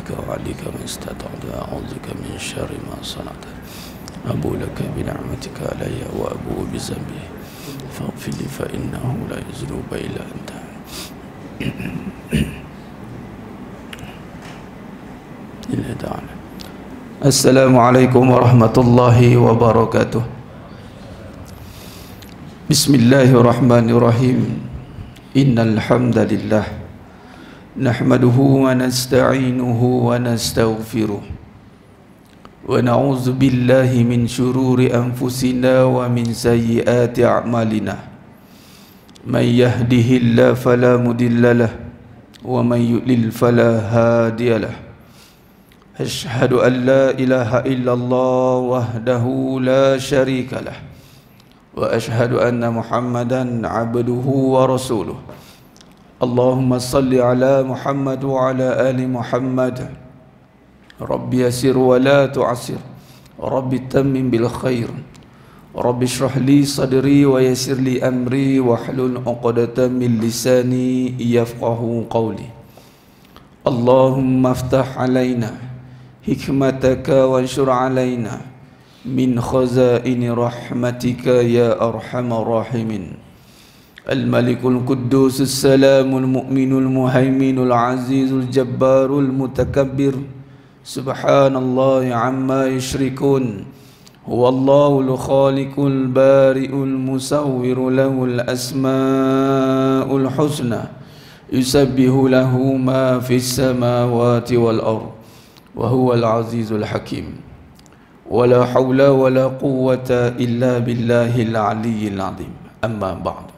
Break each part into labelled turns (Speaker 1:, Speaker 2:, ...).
Speaker 1: بك وعليك ما استطعت أعوذ بك من شر ما صنعت أبو لك بنعمتك علي وأبو بذنبي فاغفر لي فإنه لا يذنب إلا أنت. Assalamualaikum warahmatullahi wabarakatuh. Bismillahirrahmanirrahim. Innal hamdalillah nahmaduhu wa nasta'inuhu wa nastaghfiruh wa na'udzu billahi min shururi anfusina wa min sayyiati a'malina. May yahdihillahu fala mudilla lahu wa may yudlil fala hadiya lahu. Asyhadu an la ilaha illallah wahdahu la syarika lah wa asyhadu anna Muhammadan abduhu wa rasuluh. Allahumma salli ala Muhammad wa ala ali Muhammad. Rabbi yasir wa la tu'asir, Rabbi tammim bil khair, Rabbi shrah li sadri wa yassir li amri wa hlul 'uqdatam min lisani yafqahu qawli. Allahumma aftah alaina hikmataka wanshur alaina min khazaini rahmatika ya arhamar rahimin. Al-malikul quddus as-salamul mu'minul muhaiminul azizul jabbarul mutakabbir. Subhanallahi amma yushrikun. Huwallahul khaliqul bari'ul musawwiru lahul asmaul husna. Yusabbihu lahu ma fis samawati wal ardh. Wa huwal azizul hakim. Wala hawla wala quwwata illa billahil aliyyil azim. Amma ba'd.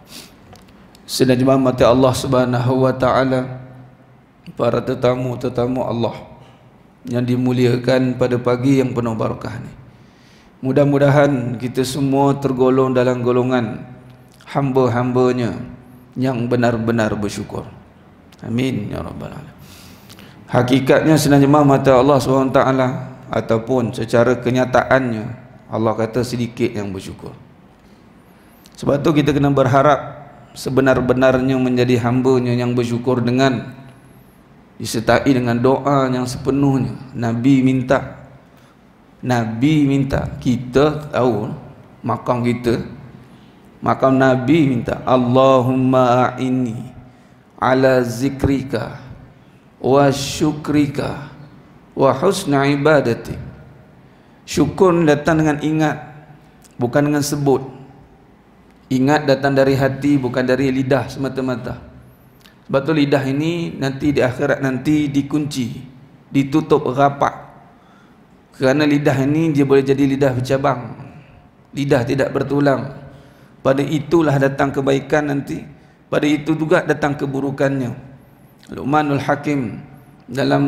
Speaker 1: Sedang jemaah mati Allah Subhanahu wa taala, para tetamu-tetamu Allah yang dimuliakan pada pagi yang penuh barakah ni. Mudah-mudahan kita semua tergolong dalam golongan hamba-hambanya yang benar-benar bersyukur. Amin ya rabbal alamin. Hakikatnya senang jemaah mata Allah SWT ataupun secara kenyataannya Allah kata sedikit yang bersyukur. Sebab tu kita kena berharap sebenar-benarnya menjadi hamba-Nya yang bersyukur dengan disertai dengan doa yang sepenuhnya. Nabi minta, kita tahu makam kita, makam Nabi minta, Allahumma a'inni ala zikrika wa syukrika wa husna ibadati. Syukur datang dengan ingat, bukan dengan sebut. Ingat datang dari hati, bukan dari lidah semata-mata. Sebab tu lidah ini nanti di akhirat nanti dikunci, ditutup rapat. Kerana lidah ini dia boleh jadi lidah bercabang, lidah tidak bertulang. Pada itulah datang kebaikan nanti, pada itu juga datang keburukannya. Luqmanul Hakim dalam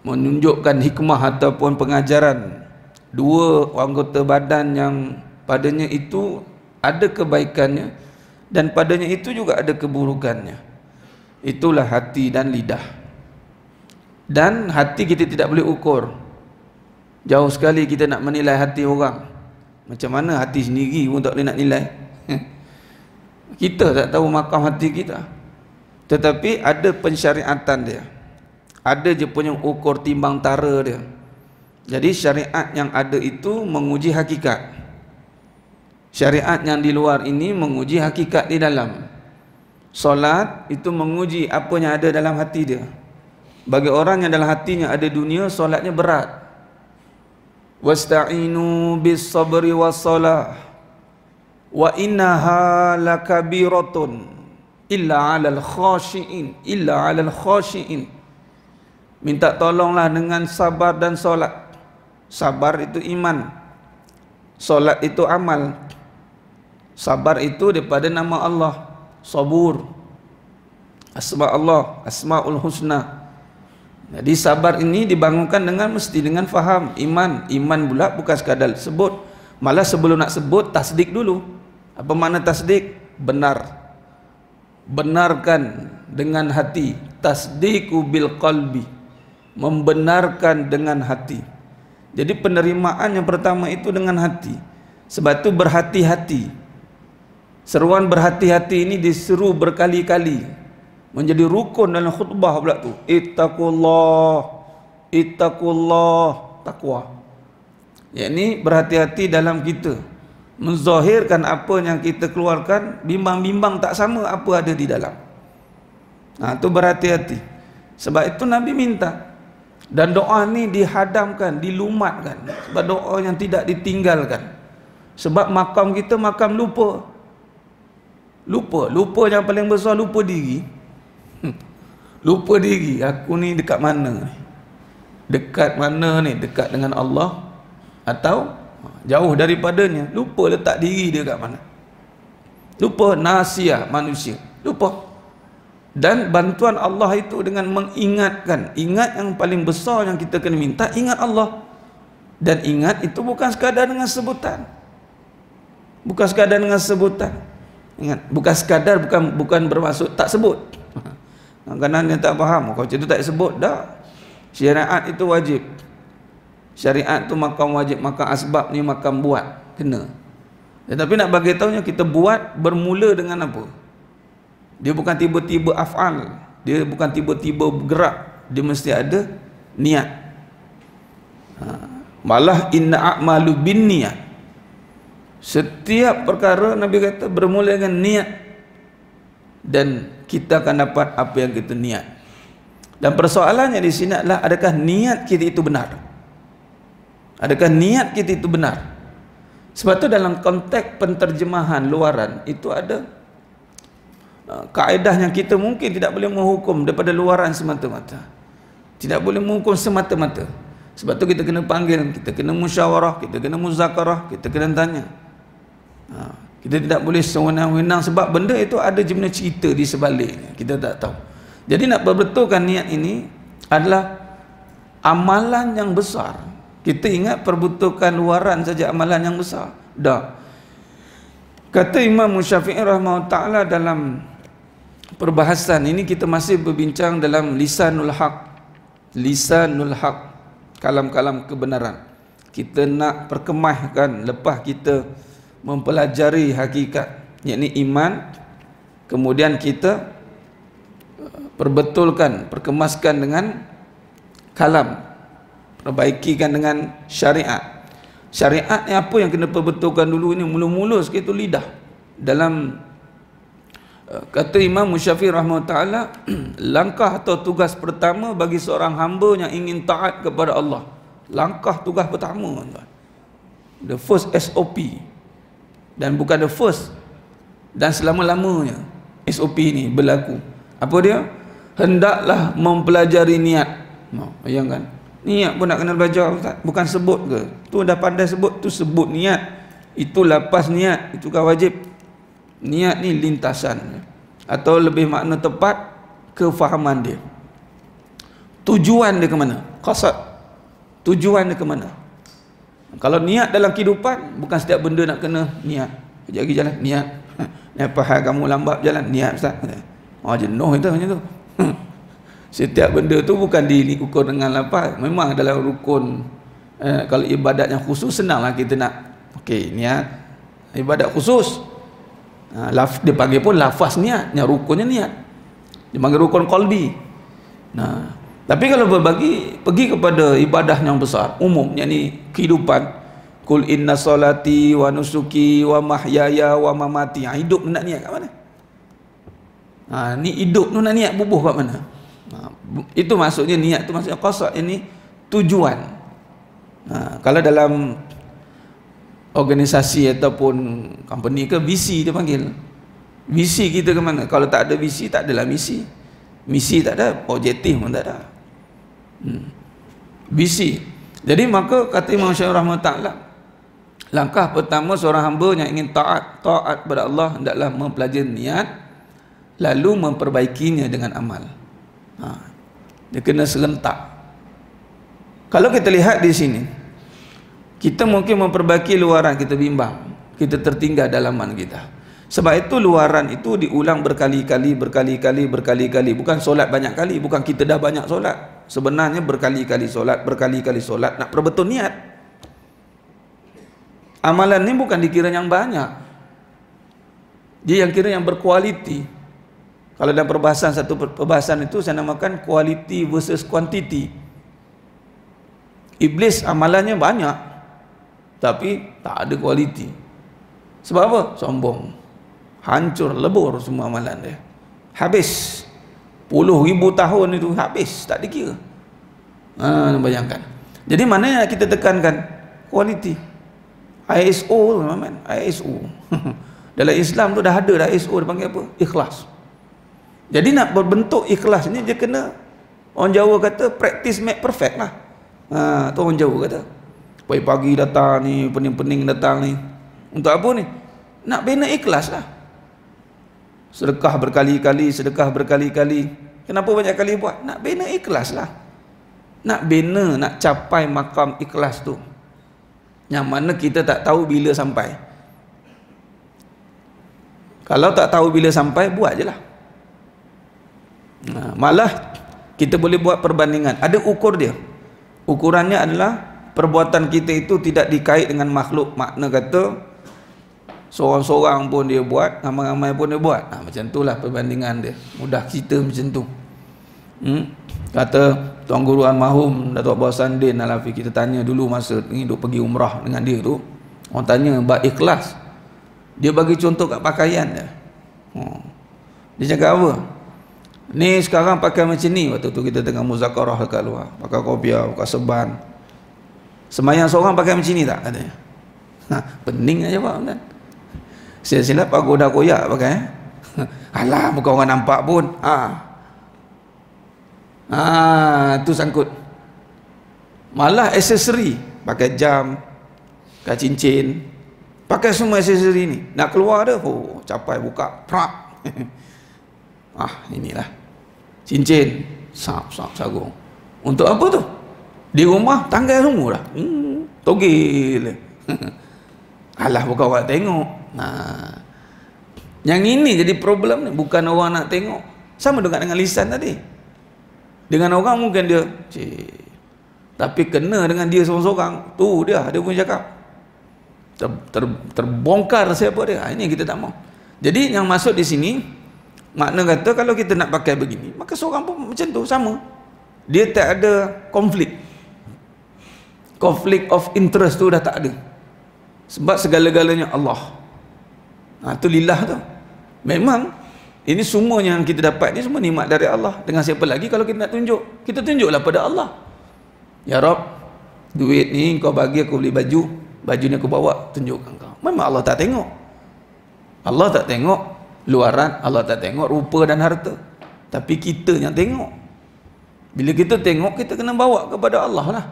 Speaker 1: menunjukkan hikmah ataupun pengajaran dua anggota badan yang padanya itu ada kebaikannya dan padanya itu juga ada keburukannya. Itulah hati dan lidah. Dan hati kita tidak boleh ukur. Jauh sekali kita nak menilai hati orang. Macam mana hati sendiri pun tak boleh nak nilai. Kita tak tahu makam hati kita. Tetapi ada pensyariatan dia, ada je punya ukur timbang tara dia. Jadi syariat yang ada itu menguji hakikat, syariat yang di luar ini menguji hakikat di dalam. Solat itu menguji apa yang ada dalam hati dia. Bagi orang yang dalam hatinya ada dunia, solatnya berat. Wasta'inu bis sabri was salah wa innaha lakabiratun illa 'alal khashiin. Minta tolonglah dengan sabar dan solat. Sabar itu iman, solat itu amal. Sabar itu daripada nama Allah, sabur. Asma Allah, asmaul husna. Jadi sabar ini dibangunkan dengan mesti dengan faham iman. Iman pula bukan sekadar sebut, malah sebelum nak sebut tasdik dulu. Apa makna tasdik? Benar. Benarkan dengan hati. Tasdiqu bil qalbi, membenarkan dengan hati. Jadi penerimaan yang pertama itu dengan hati. Sebab itu berhati-hati. Seruan berhati-hati ini diseru berkali-kali, menjadi rukun dalam khutbah pula tu. Ittaqullah ittaqullah, takwa. Yakni berhati-hati dalam kita menzahirkan apa yang kita keluarkan, bimbang-bimbang tak sama apa ada di dalam. Tu berhati-hati. Sebab itu Nabi minta, dan doa ni dihadamkan, dilumatkan. Sebab doa yang tidak ditinggalkan. Sebab makam kita makam lupa. Lupa yang paling besar, lupa diri. Lupa diri, aku ni dekat mana ni? Dekat mana ni? Dekat dengan Allah atau jauh daripadanya? Lupa letak diri dia kat mana. Lupa nasiah manusia, lupa. Dan bantuan Allah itu dengan mengingatkan. Ingat yang paling besar yang kita kena minta, ingat Allah. Dan ingat itu bukan sekadar dengan sebutan. Bukan sekadar dengan sebutan. Ingat, bukan sekadar, bukan bermaksud tak sebut. Kadang-kadang dia tak faham, kalau macam tu tak sebut dah. Syariat itu wajib. Syariat tu makam wajib, makam asbab ni makam buat, kena. Tetapi nak bagi tahunya, kita buat bermula dengan apa? Dia bukan tiba-tiba af'al, dia bukan tiba-tiba bergerak, dia mesti ada niat. Malah inna a'malu bin niat. Setiap perkara Nabi kata bermula dengan niat, dan kita akan dapat apa yang kita niat. Dan persoalannya di sini adalah, adakah niat kita itu benar? Adakah niat kita itu benar? Sebab tu dalam konteks penterjemahan luaran itu ada kaedah yang kita mungkin tidak boleh menghukum daripada luaran semata-mata. Tidak boleh menghukum semata-mata. Sebab tu kita kena panggil, kita kena musyawarah, kita kena muzakarah, kita kena tanya. Kita tidak boleh sewenang-wenang, sebab benda itu ada jemna cerita di sebaliknya, kita tak tahu. Jadi nak perbetulkan niat ini adalah amalan yang besar. Kita ingat perbutukan luaran saja amalan yang besar. Dah. Kata Imam Syafi'i rahimahullah ta'ala dalam perbahasan ini, kita masih berbincang dalam lisanul haq. Lisanul haq, kalam-kalam kebenaran. Kita nak perkemahkan lepas kita mempelajari hakikat, yakni iman, kemudian kita perbetulkan, perkemaskan dengan kalam, perbaikikan dengan syariat. Syariat ni apa yang kena perbetulkan dulu ini? Mula-mula sikit tu lidah. Dalam kata Imam Syafi'i rahimahullah ta'ala, langkah atau tugas pertama bagi seorang hamba yang ingin taat kepada Allah, langkah tugas pertama, the first SOP, dan bukan the first dan selama-lamanya SOP ni berlaku. Apa dia? Hendaklah mempelajari niat. Bayangkan, niat pun nak kena belajar, Ustaz. Bukan sebut ke? Tu dah pandai sebut, tu sebut niat. Itu lapas niat, itu kan wajib. Niat ni lintasan, atau lebih makna tepat, kefahaman dia. Tujuan dia ke mana? Qasad. Tujuan dia ke mana? Kalau niat dalam kehidupan, bukan setiap benda nak kena niat. Kejap lagi jalan, niat. Apa hal kamu lambat jalan? Niat, Ustaz. Jenuh itu macam tu. Setiap benda tu bukan diukur dengan lapar. Memang dalam rukun, kalau ibadat yang khusus, senanglah kita nak. Okey, niat ibadat khusus. Dia panggil pun lafaz niat, yang rukunnya niat. Dia panggil rukun qalbi. Tapi kalau pergi kepada ibadah yang besar, umum, yakni kehidupan, kul inna salati wa nusuki wa mahyaya wa mamati. Hidup nak niat kat mana? Ni hidup tu nak niat bubuh kat mana? Itu maksudnya niat tu, maksudnya qasad, ini tujuan. Kalau dalam organisasi ataupun company ke, visi dia panggil. Visi kita ke mana? Kalau tak ada visi, tak adalah misi. Misi tak ada, objektif pun tak ada. Visi. Jadi maka kata Imam Syafi'i rahimahullah ta'ala, langkah pertama seorang hamba yang ingin taat kepada Allah hendaklah mempelajari niat, lalu memperbaikinya dengan amal. Dia kena serentak. Kalau kita lihat di sini, kita mungkin memperbaiki luaran, kita bimbang, kita tertinggal dalaman kita. Sebab itu luaran itu diulang berkali-kali. Bukan solat banyak kali, bukan kita dah banyak solat. Sebenarnya berkali-kali solat, nak perbetul niat. Amalan ni bukan dikira yang banyak, dia yang kira yang berkualiti. Kalau dalam perbahasan, satu perbahasan itu saya namakan quality versus quantity. Iblis amalannya banyak tapi tak ada kualiti. Sebab apa? Sombong. Hancur, lebur semua amalan dia. Habis. Puluh ribu tahun itu habis, tak dikira. Bayangkan. Jadi mana yang kita tekankan? Kualiti. ISO, man. ISO. Dalam Islam tu dah ada dah ISO, dia panggil apa? Ikhlas. Jadi nak berbentuk ikhlas ni dia kena, orang Jawa kata practice make perfect lah. Tu orang Jawa kata. Pagi-pagi datang ni, pening-pening datang ni. Untuk apa ni? Nak bina ikhlas lah. Sedekah berkali-kali. Kenapa banyak kali buat? Nak bina ikhlas lah. Nak bina, nak capai makam ikhlas tu. Yang mana kita tak tahu bila sampai. Kalau tak tahu bila sampai, buat je lah. Malah kita boleh buat perbandingan. Ada ukur dia. Ukurannya adalah perbuatan kita itu tidak dikait dengan makhluk. Makna kata seorang-seorang pun dia buat, ramai-ramai pun dia buat. Macam itulah perbandingan dia. Mudah cerita macam tu. Kata Tuan Guru Almarhum Datuk Abah Sandin Alafi, kita tanya dulu masa ni duk pergi umrah dengan dia tu, orang tanya bab ikhlas, dia bagi contoh kat pakaian dia. Dia cakap apa? Ni sekarang pakai macam ni, waktu tu kita tengah muzakarah dekat luar, pakai kopiah, pakai seban. Sembahyang seorang pakai macam ni tak? Katanya. Pening aja jawab kan. Silap pagoda koyak pakai. Alah, bukan orang nampak pun. Tu sangkut. Malah aksesori, pakai jam, pakai cincin, pakai semua aksesori ni. Nak keluar dah, capai buka, prak. Inilah cincin, sap sagung. Untuk apa tu? Di rumah tanggal semua dah. Togel. Alah, bukan orang tengok. Yang ini jadi problem ni, bukan orang nak tengok. Sama dengan lisan tadi. Dengan orang mungkin dia tapi kena dengan dia seorang-seorang, tu dia pun cakap terbongkar siapa dia. Ini kita tak mau. Jadi yang masuk di sini, makna kata kalau kita nak pakai begini, maka seorang pun macam tu, sama. Dia tak ada konflik of interest tu dah tak ada. Sebab segala-galanya Allah. Tu lillah tu. Memang ini semua yang kita dapat ni semua nikmat dari Allah. Dengan siapa lagi kalau kita nak tunjuk? Kita tunjuklah pada Allah. Ya Rabb, duit ni kau bagi aku beli baju, baju ni aku bawa tunjukkan kau. Memang Allah tak tengok. Allah tak tengok luaran, Allah tak tengok rupa dan harta. Tapi kita yang tengok. Bila kita tengok, kita kena bawa kepada Allah lah.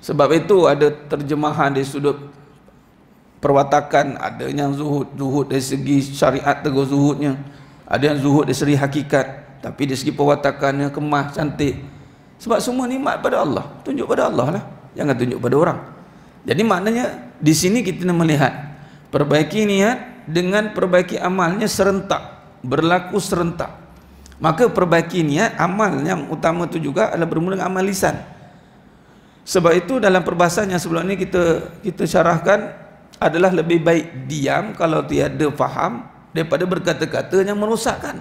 Speaker 1: Sebab itu ada terjemahan dari sudut perwatakan, ada yang zuhud dari segi syariat tegur zuhudnya, ada yang zuhud dari segi hakikat, tapi dari segi perwatakannya kemas, cantik. Sebab semua nikmat pada Allah, tunjuk pada Allah lah, jangan tunjuk pada orang. Jadi maknanya di sini kita nak melihat perbaiki niat dengan perbaiki amalnya serentak, berlaku serentak. Maka perbaiki niat, amal yang utama itu juga adalah bermula dengan amal lisan. Sebab itu dalam perbahasan yang sebelum ini kita syarahkan, adalah lebih baik diam kalau tiada faham daripada berkata-kata yang merosakkan.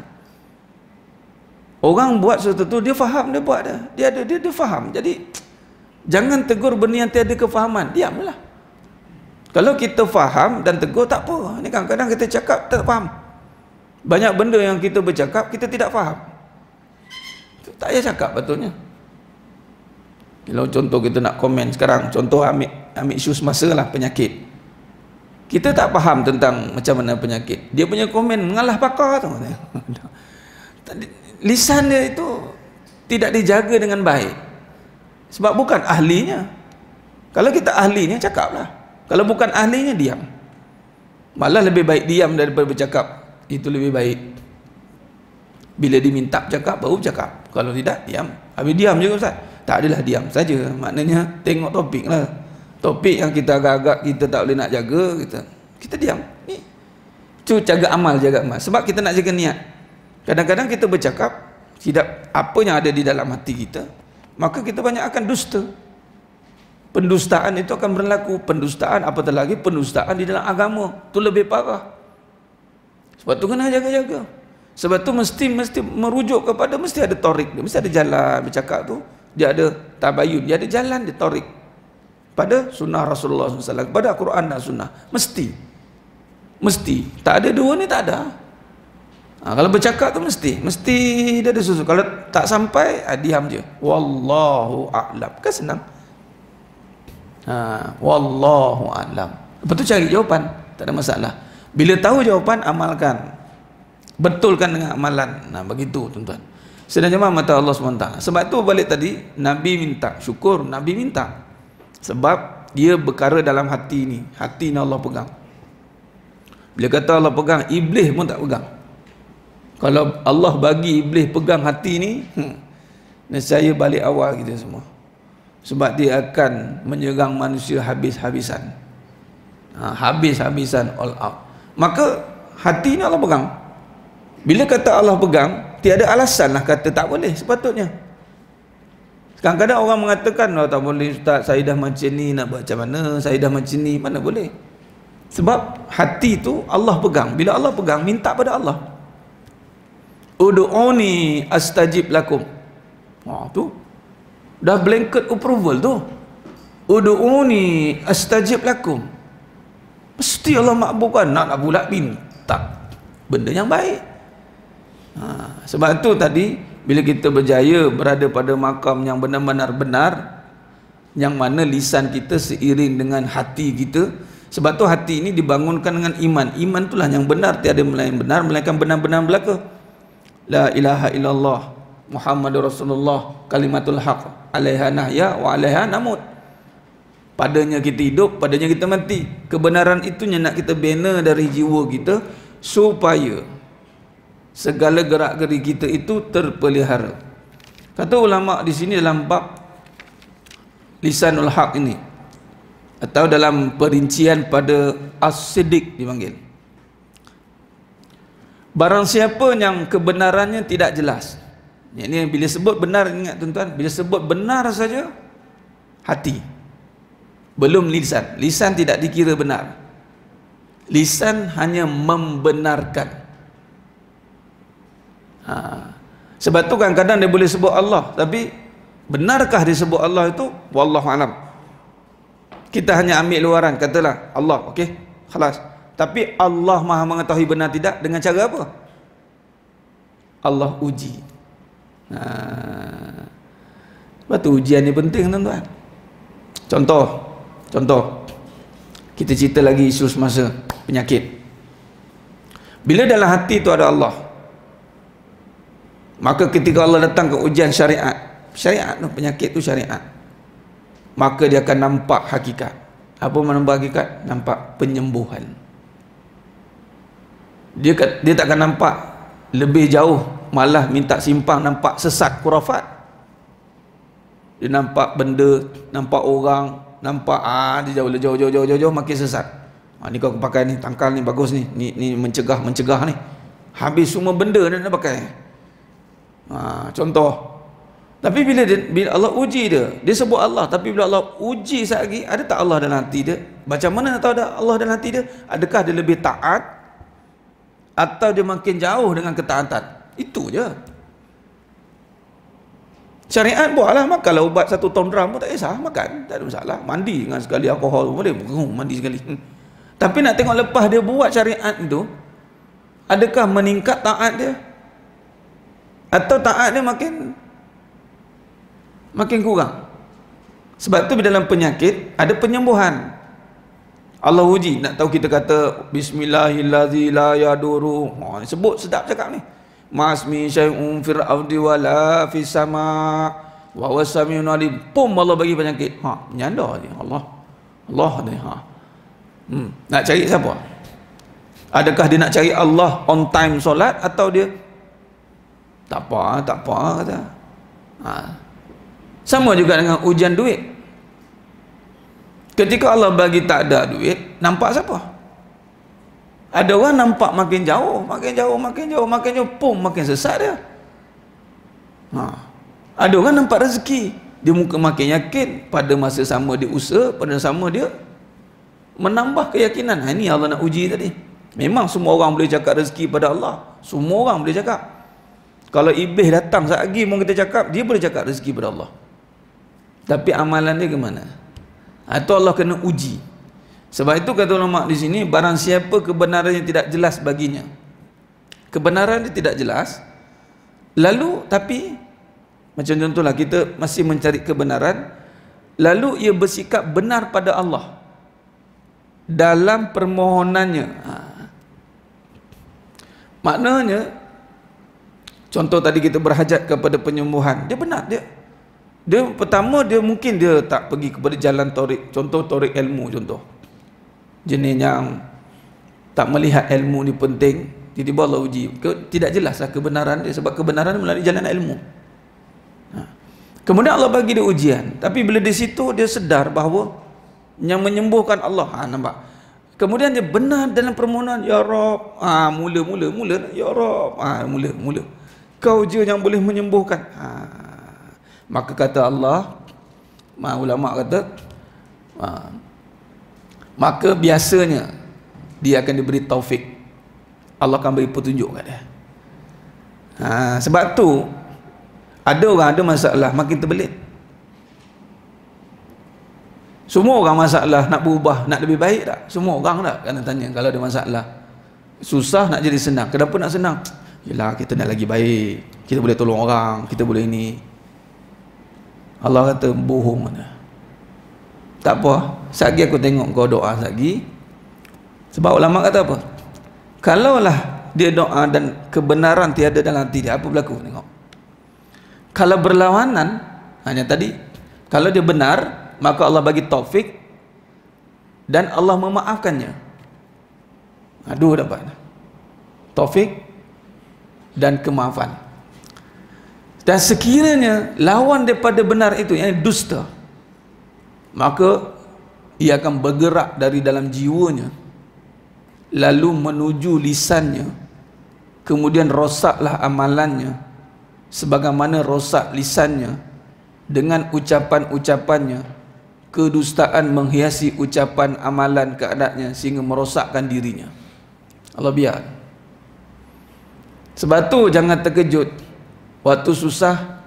Speaker 1: Orang buat sesuatu, dia faham, dia buat dah. Dia faham. Jadi jangan tegur benda yang tiada kefahaman, diamlah. Kalau kita faham dan tegur, tak apa. Ini kadang-kadang kita cakap tak faham. Banyak benda yang kita bercakap kita tidak faham. Tak payah cakap betulnya. Kalau contoh kita nak komen sekarang, contoh ambil isu semasa lah, penyakit. Kita tak faham tentang macam mana penyakit, dia punya komen mengalah pakar tu. Lisan dia itu tidak dijaga dengan baik, sebab bukan ahlinya. Kalau kita ahlinya, cakaplah. Kalau bukan ahlinya, diam. Malah lebih baik diam daripada bercakap. Itu lebih baik. Bila diminta bercakap, baru bercakap. Kalau tidak, diam. Habis diam juga Ustaz. Tak adalah diam saja, maknanya tengok topik lah. Topik yang kita agak-agak kita tak boleh nak jaga, kita diam. Ni tu jaga amal. Sebab kita nak jaga niat. Kadang-kadang kita bercakap tidak apa yang ada di dalam hati kita, maka kita banyak akan dusta. Pendustaan itu akan berlaku. Pendustaan, apatah lagi pendustaan di dalam agama, tu lebih parah. Sebab tu kena jaga-jaga. Sebab tu mesti merujuk kepada, mesti ada torik dia, mesti ada jalan bercakap tu. dia ada tabayun, dia ada jalan, dia tarik pada sunnah Rasulullah SAW, pada Quran dan sunnah. Mesti tak ada dua ni, tak ada. Kalau bercakap tu mesti dia ada susu. Kalau tak sampai, diam je. Wallahu a'lam. Kan senang. Wallahu a'lam. Lepas tu cari jawapan, tak ada masalah. Bila tahu jawapan, amalkan, betulkan dengan amalan. Begitu tuan-tuan. Sedang jemaah mata Allah SWT. Sebab tu balik tadi, Nabi minta syukur, Nabi minta. Sebab dia berkara dalam hati ni. Hati ni Allah pegang. Bila kata Allah pegang, iblis pun tak pegang. Kalau Allah bagi iblis pegang hati ni, nescaya balik awal kita semua. Sebab dia akan menyerang manusia habis-habisan. Habis-habisan, all out. Maka hati ni Allah pegang. Bila kata Allah pegang, tiada alasan lah kata tak boleh sepatutnya. Kadang-kadang orang mengatakan, tak boleh Ustaz, saya dah macam ni, nak buat macam mana, saya dah macam ni, mana boleh. Sebab hati tu Allah pegang. Bila Allah pegang, minta pada Allah. Ud'uni astajib lakum. Tu dah blanket approval tu. Ud'uni astajib lakum. Mesti Allah makbulkan. Nak pula minta benda yang baik. Sebab tu tadi bila kita berjaya berada pada makam yang benar-benar benar, yang mana lisan kita seiring dengan hati kita. Sebab tu hati ini dibangunkan dengan iman. Iman itulah yang benar, tiada melain benar, melainkan benar-benar belaka. La ilaha illallah Muhammadur Rasulullah kalimatul haq alaiha nahya wa alaiha namut. Padanya kita hidup, padanya kita mati. Kebenaran itu yang nak kita bina dari jiwa kita supaya segala gerak-geri kita itu terpelihara. Kata ulama di sini dalam bab lisanul haq ini, atau dalam perincian pada as-siddiq dipanggil, barang siapa yang kebenarannya tidak jelas. Ini bila sebut benar, ingat tuan-tuan, bila sebut benar saja hati, belum lisan. Lisan tidak dikira benar. Lisan hanya membenarkan. Sebab tu kadang-kadang dia boleh sebut Allah, tapi benarkah dia sebut Allah itu? Wallahu alam. Kita hanya ambil luaran, katalah Allah, okey, khalas. Tapi Allah Maha mengetahui benar tidak, dengan cara apa? Allah uji. Sebab tu ujian ni penting tuan-tuan. Contoh kita cerita lagi isu semasa penyakit. Bila dalam hati tu ada Allah, maka ketika Allah datang ke ujian syariat tu, penyakit tu syariat, maka dia akan nampak hakikat. Apa nampak hakikat? Nampak penyembuhan. Dia tak akan nampak lebih jauh, malah minta simpang, nampak sesat, khurafat. Dia nampak benda, nampak orang, nampak dia jauh makin sesat. Ni kau pakai ni, tangkal ni bagus ni, ni mencegah ni. Habis semua benda dia nak pakai. Contoh. Tapi bila Allah uji dia sebut Allah, tapi bila Allah uji sekali lagi, ada tak Allah dalam hati dia? Macam mana nak tahu ada Allah dalam hati dia? Adakah dia lebih taat atau dia makin jauh dengan ketaatan? Itu je. Syariat buatlah, makanlah ubat 1 ton dram pun tak kisah, makan, tak ada masalah. Mandi dengan sekali alkohol boleh, mandi sekali. Tapi nak tengok lepas dia buat syariat itu, adakah meningkat taat dia? Atau taat dia makin kurang? Sebab tu dalam penyakit ada penyembuhan. Allah uji, nak tahu kita kata bismillahillazi la yaduru. Sebut sedap cakap ni. Masmi syai'un fil ardi wala fis sama wa huwas samiul alim. Pum Allah bagi penyakit. Menyanda je Allah ni. Nak cari siapa? Adakah dia nak cari Allah on time solat, atau dia tak apa kata. Sama juga dengan ujian duit. Ketika Allah bagi tak ada duit, nampak siapa? Ada orang nampak makin jauh, pum, makin sesat dia. Ada orang nampak rezeki, dia muka makin yakin, pada masa sama dia usaha, pada sama dia menambah keyakinan. Ini Allah nak uji tadi. Memang semua orang boleh cakap rezeki pada Allah, semua orang boleh cakap. Kalau iblis datang sekejap lagi mau kita cakap, dia boleh cakap rezeki pada Allah. tapi amalan dia ke mana? Atau Allah kena uji. Sebab itu kata ulama di sini, barang siapa kebenaran yang tidak jelas baginya, kebenaran dia tidak jelas, lalu tapi macam contohlah kita masih mencari kebenaran, lalu ia bersikap benar pada Allah dalam permohonannya. Maknanya contoh tadi kita berhajat kepada penyembuhan, dia benar, dia pertama dia mungkin dia tak pergi kepada jalan tarik, contoh tarik ilmu, contoh jenis yang tak melihat ilmu ni penting, tiba-tiba Allah uji, tidak jelaslah kebenaran dia, sebab kebenaran melalui jalan ilmu. Kemudian Allah bagi dia ujian, tapi bila di situ dia sedar bahawa yang menyembuhkan Allah. Nampak? Kemudian dia benar dalam permohonan, ya Rabb. Mula ya Rabb. Mula kau je yang boleh menyembuhkan. Maka kata Allah, ulama kata, maka biasanya dia akan diberi taufik, Allah akan beri petunjuk kat dia. Sebab tu ada orang ada masalah makin terbelit. Semua orang masalah nak berubah, nak lebih baik tak? Semua orang tak kena tanya kalau ada masalah. Susah nak jadi senang. Kenapa nak senang? Yelah, kita nak lagi baik, kita boleh tolong orang, kita boleh ini. Allah kata bohong mana. Tak apa, satgi aku tengok kau doa satgi. Sebab ulama kata apa? Kalaulah dia doa dan kebenaran tiada dalam hati dia, apa berlaku? Tengok. Kalau berlawanan, hanya tadi, kalau dia benar, maka Allah bagi taufik dan Allah memaafkannya. Dua dapat, taufik dan kemaafan. Dan sekiranya lawan daripada benar itu, yang dusta, maka ia akan bergerak dari dalam jiwanya, lalu menuju lisannya, kemudian rosaklah amalannya, sebagaimana rosak lisannya dengan ucapan-ucapannya. Kedustaan menghiasi ucapan amalan keadaannya sehingga merosakkan dirinya. Allah biar. Sebab tu jangan terkejut waktu susah,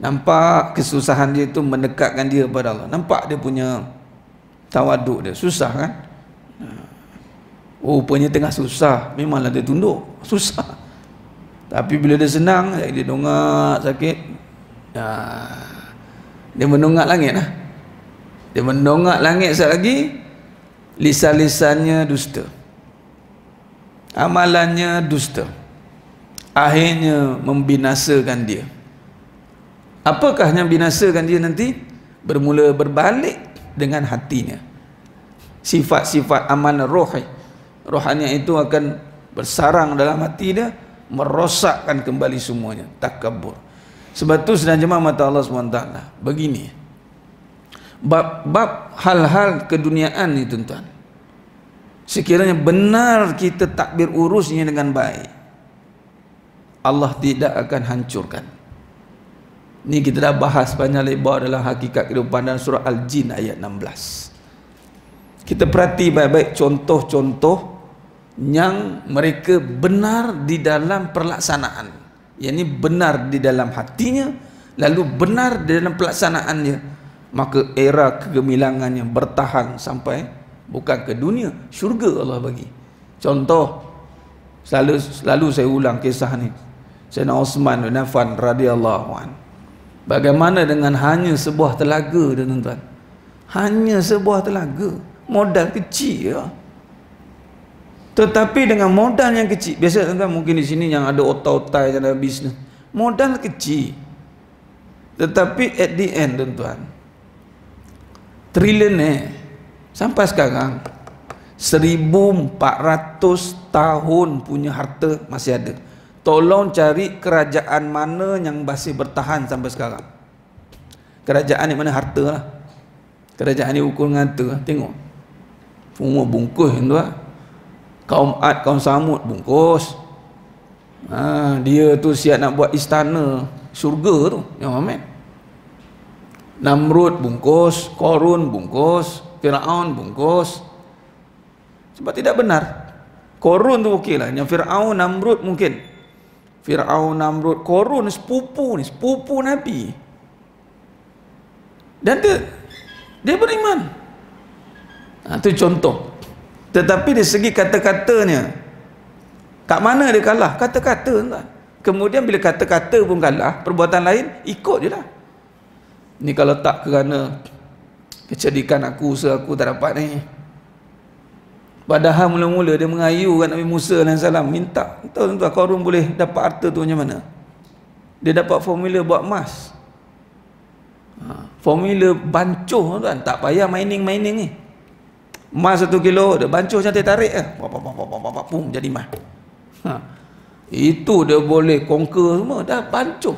Speaker 1: nampak kesusahan dia itu mendekatkan dia kepada Allah. Nampak dia punya tawaduk dia, susah kan? Rupanya tengah susah, memanglah dia tunduk, susah. Tapi bila dia senang, dia dongak sakit, dia mendongak langit lah. Dia mendongak langit sekali lagi, lisan-lisannya dusta, amalannya dusta, akhirnya membinasakan dia. Apakah yang binasakan dia nanti? Bermula berbalik dengan hatinya. Sifat-sifat amal rohani itu akan bersarang dalam hati dia, merosakkan kembali semuanya, takabur. Sebab tu sedang jemaah mata Allah SWT begini, bab hal-hal keduniaan ni tuan-tuan, sekiranya benar kita takbir urusnya dengan baik, Allah tidak akan hancurkan. Ni kita dah bahas panjang lebar dalam hakikat kehidupan dalam surah Al-Jin ayat 16. Kita perhati baik-baik contoh-contoh yang mereka benar di dalam pelaksanaan, yakni benar di dalam hatinya, lalu benar di dalam pelaksanaannya, maka era kegemilangannya bertahan sampai bukan ke dunia, syurga Allah bagi. Contoh, selalu saya ulang kisah ni, Sayyidina Osman bin Affan radhiyallahu an. Bagaimana dengan hanya sebuah telaga, tuan-tuan? Hanya sebuah telaga, modal kecil ya. Tetapi dengan modal yang kecil, biasa tuan-tuan mungkin di sini yang ada otai-otai yang ada bisnes, modal kecil, tetapi at the end tuan-tuan, triliuner sampai sekarang 1400 tahun punya harta masih ada. Tolong cari kerajaan mana yang masih bertahan sampai sekarang. Kerajaan yang mana harta lah. Kerajaan ni ukur dengan harta. Tengok, semua bungkus tuan. Kaum Ad, kaum Samud bungkus. Dia tu siap nak buat istana syurga tu, yang Muhammad. Namrud bungkus, Korun bungkus, Firaun bungkus. Sebab tidak benar. Korun tu okey lah, yang Firaun, Namrud mungkin. Firaun, Namrud, Korun sepupu ni, sepupu Nabi. Dan dia beriman. Itu contoh. Tetapi dari segi kata-katanya, kat mana dia kalah? Kata-kata kan. Kemudian bila kata-kata pun kalah, perbuatan lain ikut je lah. Ni kalau tak kerana kecerdikan aku, usaha aku tak dapat ni. Padahal mula-mula dia mengayu kat Nabi Musa AS, minta, tuan-tuan, Qarun boleh dapat harta tu macam mana? Dia dapat formula buat emas. Formula bancuh, tuan, tak payah mining ni. Emas 1 kilo, dia bancuh cantik tarik je. Pum, jadi emas. Itu dia boleh conquer semua, dah bancuh.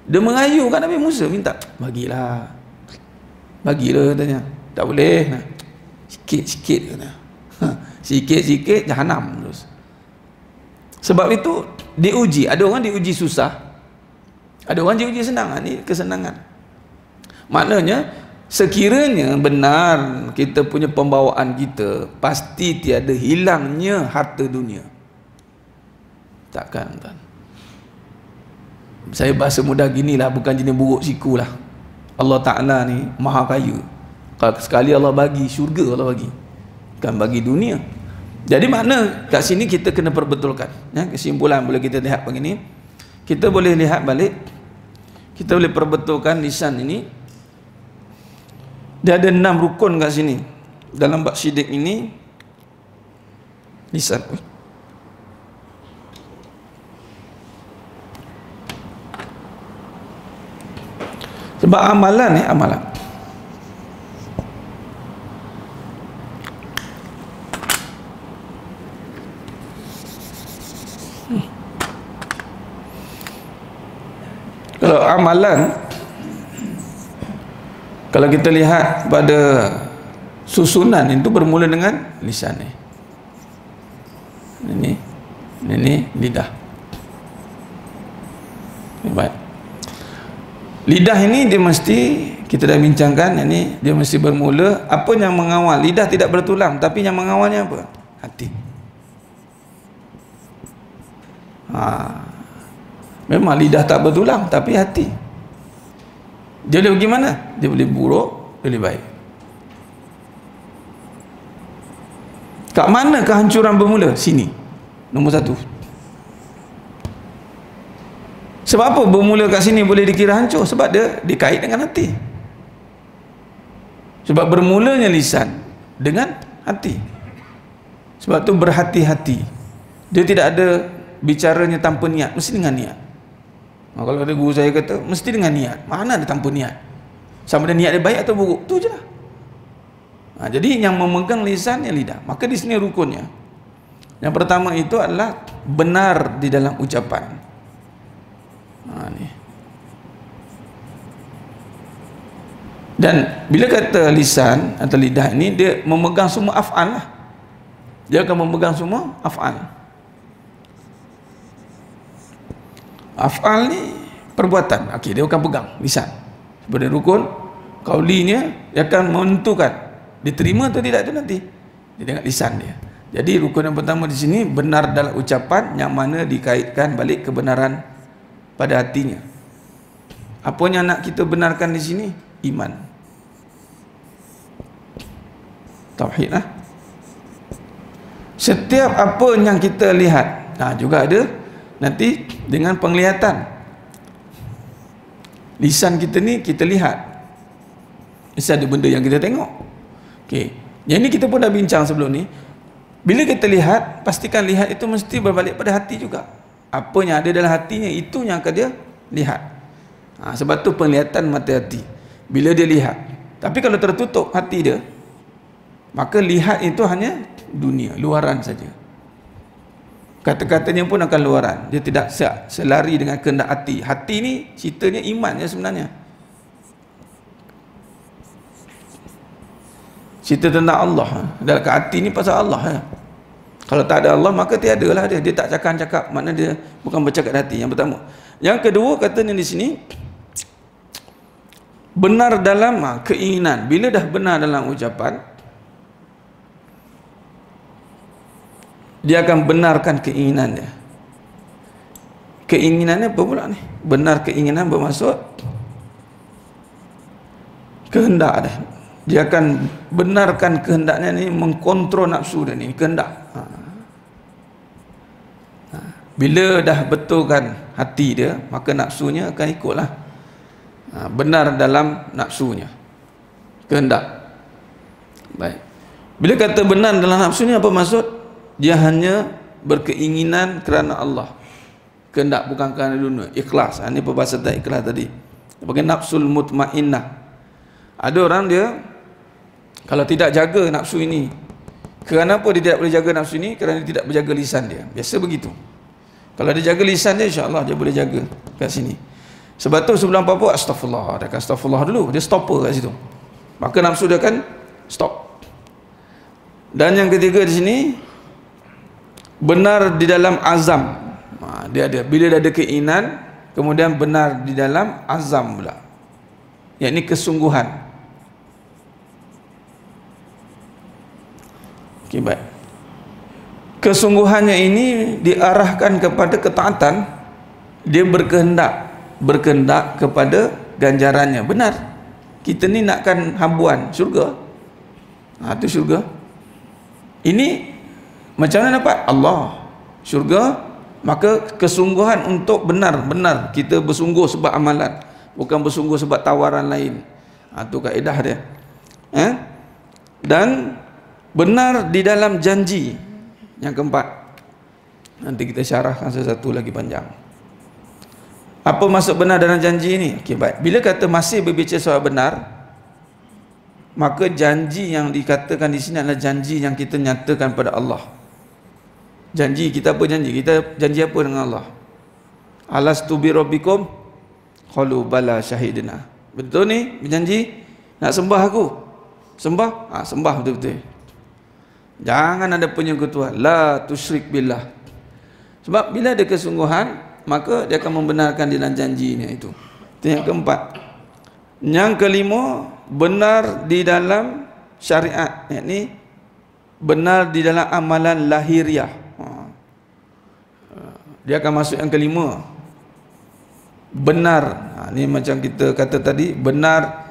Speaker 1: Dia mengayu kat Nabi Musa, minta, bagilah katanya. Tak boleh, sikit-sikit kata. Sikit-sikit jahanam terus. Sebab itu diuji, ada orang diuji susah, ada orang diuji senang. Ini kesenangan. Maknanya sekiranya benar kita punya pembawaan kita, pasti tiada hilangnya harta dunia. Takkan, tuan. Saya bahasa mudah ginilah, bukan jenis buruk siku lah. Allah Ta'ala ni maha kaya. Kalau sekali Allah bagi syurga, Allah bagi, bukan bagi dunia. Jadi makna kat sini kita kena perbetulkan, ya. Kesimpulan boleh kita lihat begini, kita boleh lihat balik, kita boleh perbetulkan lisan ini. Dia ada 6 rukun kat sini dalam bab syidik ini. Lisan, sebab amalan amalan. Kalau amalan, kalau kita lihat pada susunan itu bermula dengan lisan ni. Ini lidah. Baik. Lidah ini dia mesti, kita dah bincangkan, ini dia mesti bermula, apa yang mengawal? Lidah tidak bertulang, tapi yang mengawalnya apa? Hati. Memang lidah tak bertulang, tapi hati. Dia boleh bagaimana? Dia boleh buruk, dia boleh baik. Kat mana kehancuran bermula? Sini. Nombor 1. Sebab apa bermula kat sini boleh dikira hancur? Sebab dia dikait dengan hati. Sebab bermulanya lisan dengan hati. Sebab tu berhati-hati. Dia tidak ada bicaranya tanpa niat, mesti dengan niat. Kalau ada guru saya kata mesti dengan niat, mana ada tanpa niat? Sama ada niat dia baik atau buruk, tu je lah. Jadi yang memegang lisan yang lidah. Maka di sini rukunnya. Yang pertama itu adalah benar di dalam ucapan. Ni. Dan bila kata lisan atau lidah ini, dia memegang semua af'al lah. Dia akan memegang semua af'al. Af'al ni perbuatan. Okey, dia akan pegang lisan. Seperti rukun qaulinya, dia akan menentukan diterima atau tidak itu nanti. Dia tengok lisan dia. Jadi rukun yang pertama di sini benar dalam ucapan, yang mana dikaitkan balik kebenaran pada hatinya. Apa yang nak kita benarkan di sini? Iman, tauhid lah. Setiap apa yang kita lihat, juga ada nanti dengan penglihatan. Lisan kita ni kita lihat, mesti ada benda yang kita tengok. Okey, yang ini kita pun dah bincang sebelum ni. Bila kita lihat, pastikan lihat itu mesti berbalik pada hati juga. Apa yang ada dalam hatinya, itu yang akan dia lihat. Sebab tu penglihatan mata hati. Bila dia lihat, tapi kalau tertutup hati dia, maka lihat itu hanya dunia, luaran saja. Kata-katanya pun akan luaran. Dia tidak selari dengan kehendak hati. Hati ni ceritanya iman je sebenarnya. Cerita tentang Allah. Dalam hati ni pasal Allah. Kalau tak ada Allah, maka tiadalah dia. Dia tak cakap-cakap. Maknanya dia bukan bercakap hati. Yang pertama. Yang kedua, katanya di sini, benar dalam keinginan. Bila dah benar dalam ucapan, dia akan benarkan keinginan dia. Keinginannya apa pula ni? Benar keinginan bermaksud kehendak dia. Dia akan benarkan kehendaknya ni, mengkontrol nafsu dia ni, kehendak. Bila dah betulkan hati dia, maka nafsunya akan ikutlah. Benar dalam nafsunya, kehendak. Baik. Bila kata benar dalam nafsunya, apa maksud? Dia hanya berkeinginan kerana Allah, kehendak bukan kerana dunia, ikhlas. Ini perbahasan ikhlas tadi. Sebagai nafsul mutmainnah. Ada orang dia kalau tidak jaga nafsu ini, kerana apa dia tidak boleh jaga nafsu ini? Kerana dia tidak berjaga lisan dia. Biasa begitu. Kalau dia jaga lisan dia, insya-Allah dia boleh jaga kat sini. Sebab tu sebelum apa-apa, astagfirullah, dia akan astagfirullah dulu, dia stopper kat situ, maka nafsu dia akan stop. Dan yang ketiga di sini, benar di dalam azam. Dia ada, bila dia ada keinginan, kemudian benar di dalam azam pula, yakni kesungguhan. Okey, baik. Kesungguhannya ini diarahkan kepada ketaatan. Dia berkehendak kepada ganjarannya. Benar, kita ni nakkan habuan syurga. Itu syurga. Ini macam mana dapat? Allah, syurga. Maka kesungguhan untuk benar-benar kita bersungguh sebab amalan, bukan bersungguh sebab tawaran lain. Itu kaedah dia. Dan benar di dalam janji. Yang keempat, nanti kita syarahkan satu lagi panjang. Apa maksud benar dalam janji ini? Okey, baik. Bila kata masih berbicara soal benar, maka janji yang dikatakan di sini adalah janji yang kita nyatakan pada Allah. Janji kita apa? Kita janji apa dengan Allah? Alastu bi rabbikum? Qalu bala syahidna. Betul ni berjanji nak sembah aku? Sembah? Sembah betul-betul. Jangan ada penyekutuan. La tusyrik billah. Sebab bila ada kesungguhan, maka dia akan membenarkan di dalam janjinya itu. Itu yang keempat. Yang kelima, benar di dalam syariat, yakni benar di dalam amalan lahiriah. Dia akan masuk yang kelima. Benar. Ini macam kita kata tadi, benar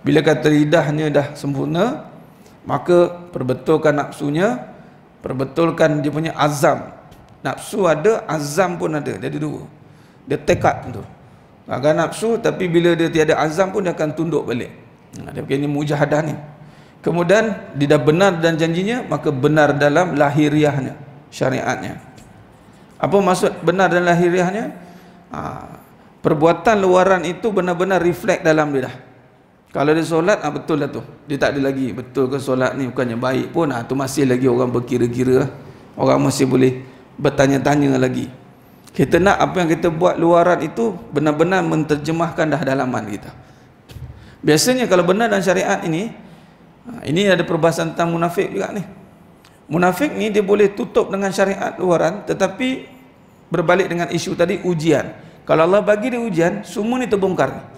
Speaker 1: bila kata lidahnya dah sempurna, maka perbetulkan nafsunya, perbetulkan dia punya azam. Nafsu ada, azam pun ada. Dia ada dua. Dia tekad tu. Agak nafsu, tapi bila dia tiada azam pun dia akan tunduk balik. Dia punya mujahadah ni. Kemudian dia dah benar dan janjinya, maka benar dalam lahiriahnya, syariatnya. Apa maksud benar dan lahiriahnya? Perbuatan luaran itu benar-benar reflect dalam dia dah. Kalau dia solat, betul lah tu. Dia tak ada lagi, betul ke solat ni bukannya baik pun, tu masih lagi orang berkira-kira. Orang masih boleh bertanya-tanya lagi. Kita nak apa yang kita buat luaran itu benar-benar menterjemahkan dah dalaman kita. Biasanya kalau benar dan syariat ini ada perbahasan tentang munafik juga ni. Munafik ni dia boleh tutup dengan syariat luaran, tetapi berbalik dengan isu tadi, ujian. Kalau Allah bagi dia ujian, semua ni terbongkar.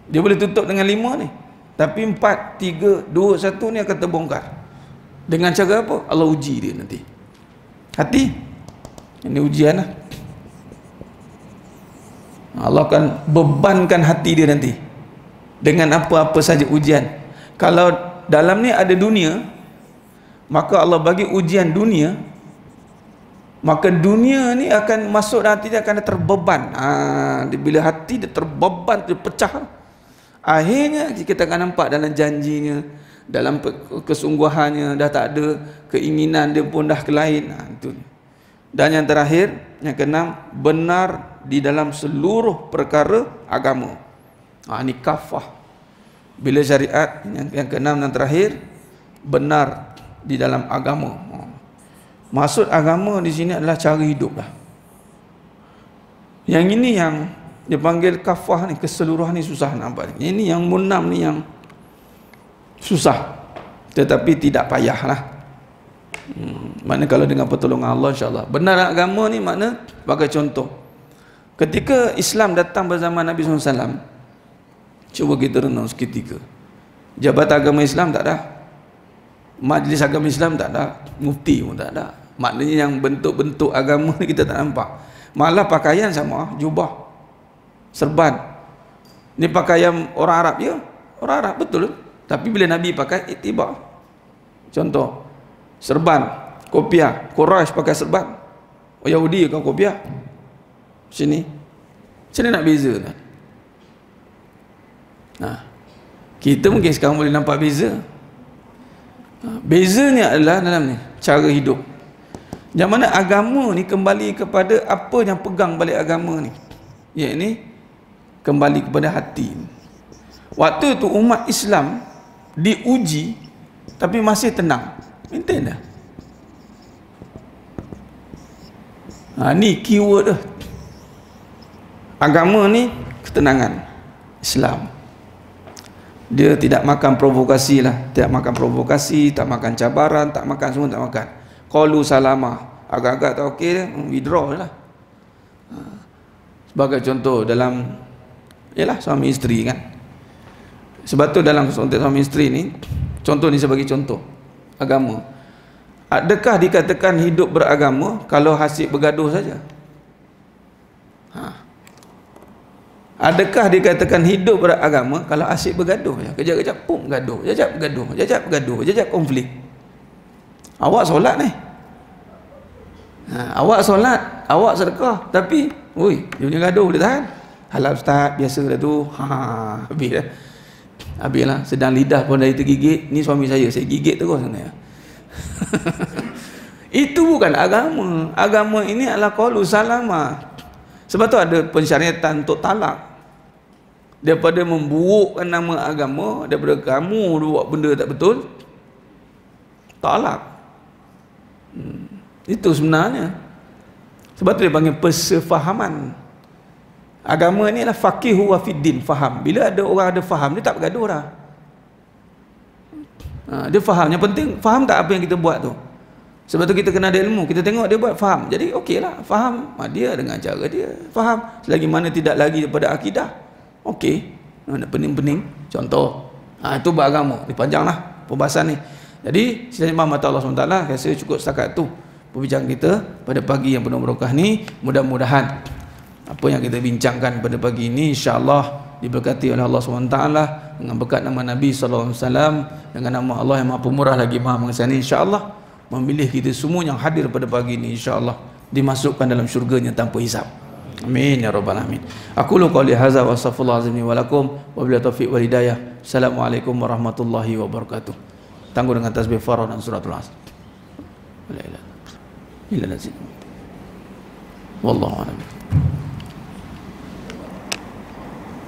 Speaker 1: Dia boleh tutup dengan 5 ni, tapi 4, 3, 2, 1 ni akan terbongkar. Dengan cara apa? Allah uji dia nanti. Hati, ini ujian lah. Allah akan bebankan hati dia nanti dengan apa-apa saja ujian. Kalau dalam ni ada dunia, maka Allah bagi ujian dunia, maka dunia ni akan masuk dalam hati dia, akan terbeban. Bila hati dia terbeban, dia pecah, akhirnya kita akan nampak dalam janjinya, dalam kesungguhannya dah tak ada, keinginan dia pun dah kelain. Itu. Dan yang terakhir, yang keenam, benar di dalam seluruh perkara agama. Ini kafah. Bila syariat, yang keenam dan terakhir, benar di dalam agama. Maksud agama di sini adalah cara hidup lah. Yang ini yang dia panggil kafah ni, keseluruhan ni susah nampak. Ini yang munam ni yang susah, tetapi tidak payah lah. Makna kalau dengan pertolongan Allah, insyaAllah. Benar agama ni makna, sebagai contoh, ketika Islam datang bersama Nabi SAW, cuba kita renung seketika. Jabatan agama Islam tak ada, majlis agama Islam tak ada, mufti pun tak ada. Maknanya yang bentuk-bentuk agama ni kita tak nampak. Malah pakaian sama, jubah, serban. Ni pakaian orang Arab ya, orang Arab, betul. Tapi bila Nabi pakai ittiba. Contoh, serban, kopiah, Quraisy pakai serban, Yahudi pakai kopiah. Sini nak beza kan? Nah, kita mungkin sekarang boleh nampak beza. Bezanya adalah dalam ni cara hidup. Yang mana agama ni kembali kepada apa yang pegang balik agama ni, iaitu kembali kepada hati. Waktu tu umat Islam diuji tapi masih tenang, maintain dah. Ni keyword dah. Agama ni ketenangan. Islam dia tidak makan provokasi lah, tidak makan provokasi, tak makan cabaran, tak makan semua, tak makan. Qalu salama, agak-agak tak okey dia, withdraw lah. Sebagai contoh dalam ialah suami isteri kan. Sebab tu dalam konteks suami isteri ni, contoh ni sebagai contoh agama. Adakah dikatakan hidup beragama kalau asyik bergaduh saja? Adakah dikatakan hidup beragama kalau asyik bergaduh je? Kejap-kejap pum gaduh, jajak bergaduh, jajak bergaduh, jajak konflik. Awak solat ni, awak solat, awak sedekah, tapi oi, dia punya gaduh boleh tahan? Halal ustaz, biasa dah tu. Habis dah. Habis lah, sedang lidah pun dah tergigit. Ni suami saya gigit terus sana. Itu bukan agama. Agama ini adalah qaulu salama. Sebab tu ada pensyariatan untuk talak. Daripada memburukkan nama agama, daripada kamu buat benda tak betul, talak. Itu sebenarnya. Sebab tu dia panggil persefahaman. Agama ni adalah faqihu wa fiddin, faham. Bila ada orang ada faham, dia tak bergaduh dah. Dia faham. Yang penting faham tak apa yang kita buat tu. Sebab tu kita kena ada ilmu. Kita tengok dia buat, faham. Jadi okey lah, faham. Dia dengan cara dia faham. Selagi mana tidak lagi daripada akidah, okey. Nak pening-pening. Contoh, itu beragama. Ini panjang lah pembahasan ni. Jadi sila imam mata Allah SWT, saya cukup setakat tu perbincangan kita pada pagi yang penuh berkah ni. Mudah-mudahan apa yang kita bincangkan pada pagi ini insya-Allah diberkati oleh Allah SWT dengan berkat nama Nabi SAW, dengan nama Allah yang Maha Pemurah lagi Maha Mengasihani, insya-Allah memilih kita semua yang hadir pada pagi ini insya-Allah dimasukkan dalam syurganya tanpa hisab. Amin ya rabbal alamin. Aku lu qouli hadza wa astaghfirullah azim wa lakum wa billahi taufiq wal hidayah. Assalamualaikum warahmatullahi wabarakatuh. Tangguh dengan tasbih farah dan suratul asr. La ilaha illa Allah. Wallahu a'lam.